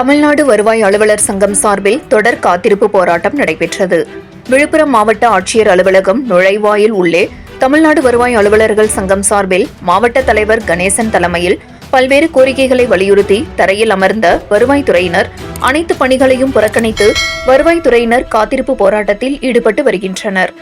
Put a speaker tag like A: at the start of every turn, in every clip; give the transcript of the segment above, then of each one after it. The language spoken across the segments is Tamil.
A: தமிழ்நாடு வருவாய் அலுவலர் சங்கம் சார்பில் தொடர் காத்திருப்பு போராட்டம் நடைபெற்றது. விழுப்புரம் மாவட்ட ஆட்சியர் அலுவலகம் நுழைவாயில் உள்ளே தமிழ்நாடு வருவாய் அலுவலர்கள் சங்கம் சார்பில் மாவட்ட தலைவர் கணேசன் தலைமையில் பல்வேறு கோரிக்கைகளை வலியுறுத்தி தரையில் அமர்ந்த வருவாய்த்துறையினர் அனைத்து பணிகளையும் புறக்கணித்து வருவாய்த்துறையினர் காத்திருப்பு போராட்டத்தில் ஈடுபட்டு வருகின்றனர்.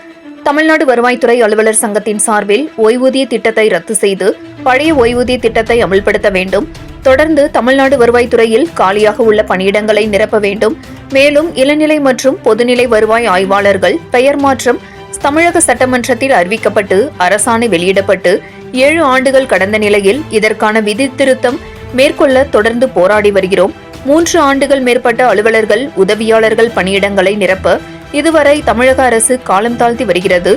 A: தமிழ்நாடு வருவாய்த்துறை அலுவலர் சங்கத்தின் சார்பில் ஓய்வூதிய திட்டத்தை ரத்து செய்து பழைய ஓய்வூதிய திட்டத்தை அமல்படுத்த வேண்டும். தொடர்ந்து தமிழ்நாடு வருவாய்த்துறையில் காலியாக உள்ள பணியிடங்களை நிரப்ப வேண்டும். மேலும் இளநிலை மற்றும் பொதுநிலை வருவாய் ஆய்வாளர்கள் பெயர் மாற்றம் தமிழக சட்டமன்றத்தில் அறிவிக்கப்பட்டு அரசாணை வெளியிடப்பட்டு 7 ஆண்டுகள் கடந்த நிலையில் இதற்கான விதி திருத்தம் மேற்கொள்ள தொடர்ந்து போராடி வருகிறோம். 3 ஆண்டுகள் மேற்பட்ட அலுவலர்கள் உதவியாளர்கள் பணியிடங்களை நிரப்ப இதுவரை தமிழக அரசு காலம் தாழ்த்தி வருகிறது.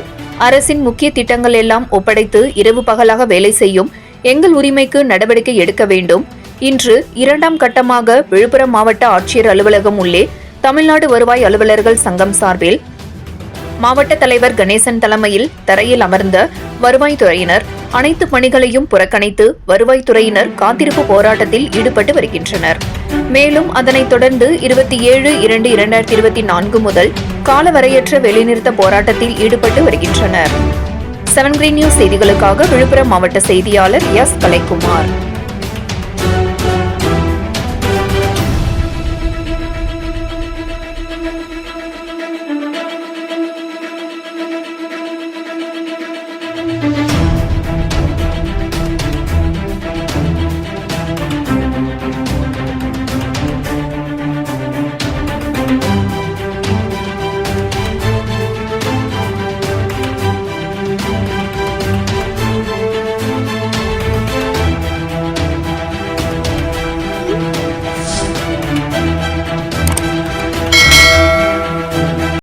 A: அரசின் முக்கிய திட்டங்கள் எல்லாம் ஒப்படைத்து இரவு பகலாக வேலை செய்யும் எங்கள் உரிமைக்கு நடவடிக்கை எடுக்க வேண்டும். இன்று 2ஆம் கட்டமாக விழுப்புரம் மாவட்ட ஆட்சியர் அலுவலகம் உள்ளே தமிழ்நாடு வருவாய் அலுவலர்கள் சங்கம் சார்பில் மாவட்ட தலைவர் கணேசன் தலைமையில் தரையில் அமர்ந்த வருவாய்த்துறையினர் அனைத்து பணிகளையும் புறக்கணித்து வருவாய்த்துறையினர் காத்திருப்பு போராட்டத்தில் ஈடுபட்டு வருகின்றனர். மேலும் அதனைத் தொடர்ந்து 27/2/2024 முதல் காலவரையற்ற வேலைநிறுத்த போராட்டத்தில் ஈடுபட்டு வருகின்றனர். 7 Green News செய்திகளுக்காக விழுப்புரம் மாவட்ட செய்தியாளர் எஸ். கலைக்குமார்.